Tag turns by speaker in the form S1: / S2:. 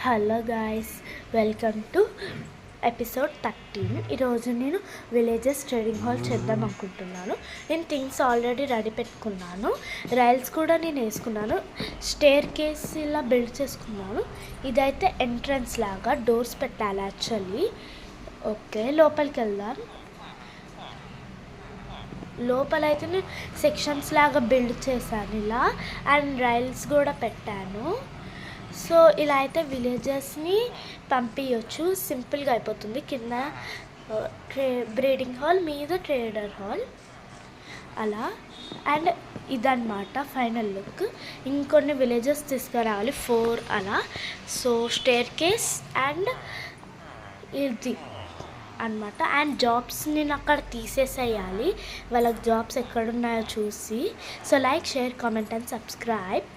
S1: Hello guys, welcome to episode 13. ఈరోజు నేను villages trading hall చేద్దాం అనుకుంటున్నాను. నేను థింగ్స్ ఆల్రెడీ రెడీ పెట్టుకున్నాను. రైల్స్ కూడా నేను వేసుకున్నాను. స్టేర్ కేస్ ఇలా బిల్డ్ చేసుకున్నాను. ఇదైతే ఎంట్రన్స్ లాగా డోర్స్ పెట్టాలి యాక్చువల్లీ. ఓకే, లోపలికి వెళ్దాం. లోపలైతే నేను సెక్షన్స్ లాగా బిల్డ్ చేశాను ఇలా, అండ్ రైల్స్ కూడా పెట్టాను. సో ఇలా అయితే విలేజెస్ని పంపించవచ్చు, సింపుల్గా అయిపోతుంది. కింద బ్రీడింగ్ హాల్, మీద ట్రేడర్ హాల్ అలా. అండ్ ఇదన్నమాట ఫైనల్ లుక్. ఇంకొన్ని విలేజెస్ తీసుకురావాలి, 4 అలా. సో స్టేర్ కేస్ అండ్ ఇది అనమాట. అండ్ జాబ్స్ నేను అక్కడ తీసేసేయాలి, వాళ్ళకి జాబ్స్ ఎక్కడున్నాయో చూసి. So like, share, comment and subscribe.